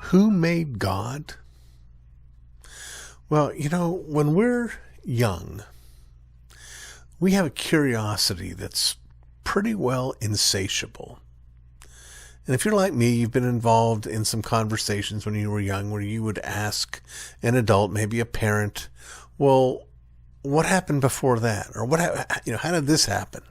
Who made God? Well, when we're young, we have a curiosity that's pretty well insatiable. And if you're like me, you've been involved in some conversations when you were young where you would ask an adult, maybe a parent, well, what happened before that? Or how did this happen?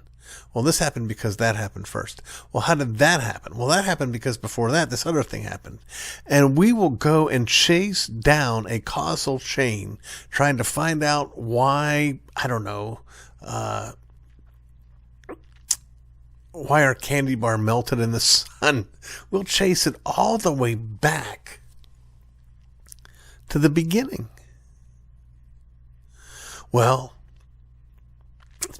Well, this happened because that happened first. Well, how did that happen? Well, that happened because before that, this other thing happened. And we will go and chase down a causal chain, trying to find out why, why our candy bar melted in the sun. We'll chase it all the way back to the beginning. Well,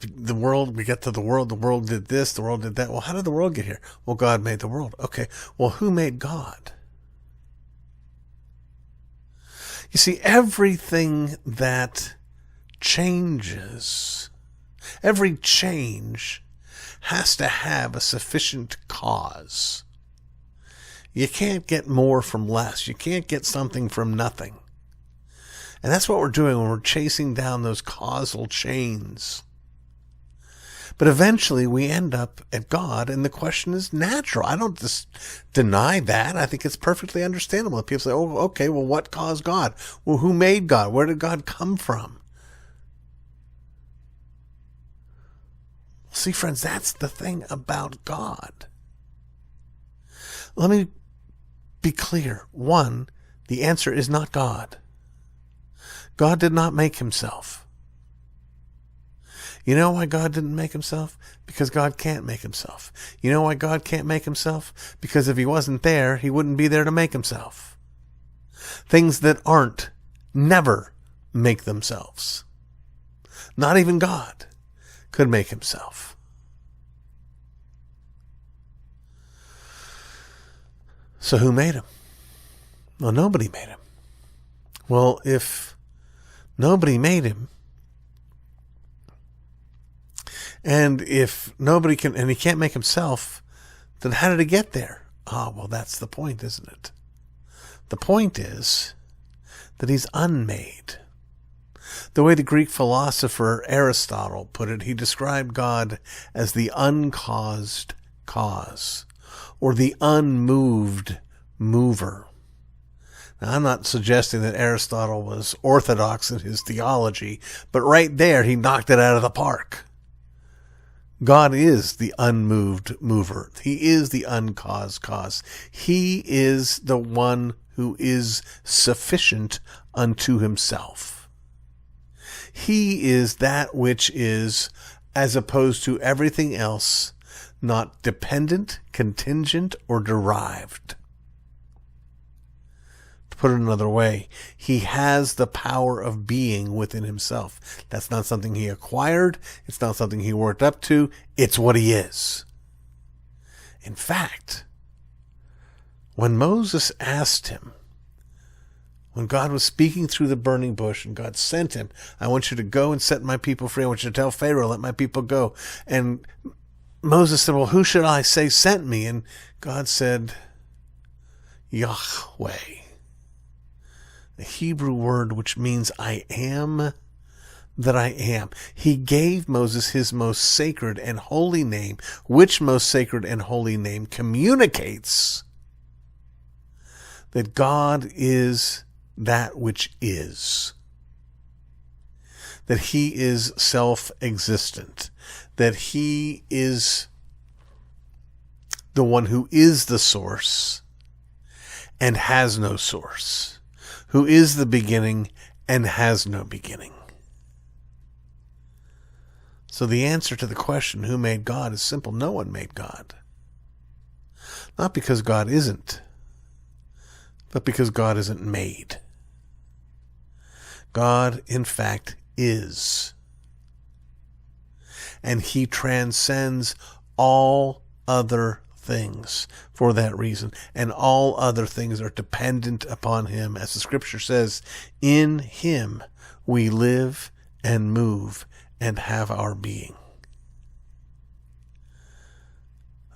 we get to the world did this, the world did that. Well, how did the world get here? Well, God made the world. Okay, well, who made God? You see, everything that changes, every change has to have a sufficient cause. You can't get more from less. You can't get something from nothing. And that's what we're doing when we're chasing down those causal chains. But eventually we end up at God, and the question is natural. I don't deny that. I think it's perfectly understandable. People say, oh, okay, well, what caused God? Well, who made God? Where did God come from? See, friends, that's the thing about God. Let me be clear. One, the answer is not God. God did not make himself. You know why God didn't make himself? Because God can't make himself. You know why God can't make himself? Because if he wasn't there, he wouldn't be there to make himself. Things that aren't never make themselves. Not even God could make himself. So who made him? Well, nobody made him. Well, if nobody made him, and if nobody can, and he can't make himself, then how did he get there? Well, that's the point, isn't it? The point is that he's unmade. The way the Greek philosopher Aristotle put it, he described God as the uncaused cause, or the unmoved mover. Now, I'm not suggesting that Aristotle was orthodox in his theology, but right there he knocked it out of the park. God is the unmoved mover. He is the uncaused cause. He is the one who is sufficient unto himself. He is that which is, as opposed to everything else, not dependent, contingent, or derived. To put it another way, he has the power of being within himself. That's not something he acquired. It's not something he worked up to. It's what he is. In fact, when Moses asked him, when God was speaking through the burning bush and God sent him, I want you to go and set my people free. I want you to tell Pharaoh, let my people go. And Moses said, well, who should I say sent me? And God said, Yahweh. The Hebrew word which means I am that I am. He gave Moses his most sacred and holy name, which most sacred and holy name communicates that God is that which is. That he is self-existent. That he is the one who is the source and has no source. Who is the beginning and has no beginning. So the answer to the question, who made God, is simple. No one made God. Not because God isn't, but because God isn't made. God, in fact, is. And he transcends all other things for that reason. And all other things are dependent upon him. As the scripture says, in him we live and move and have our being.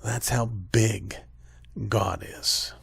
That's how big God is.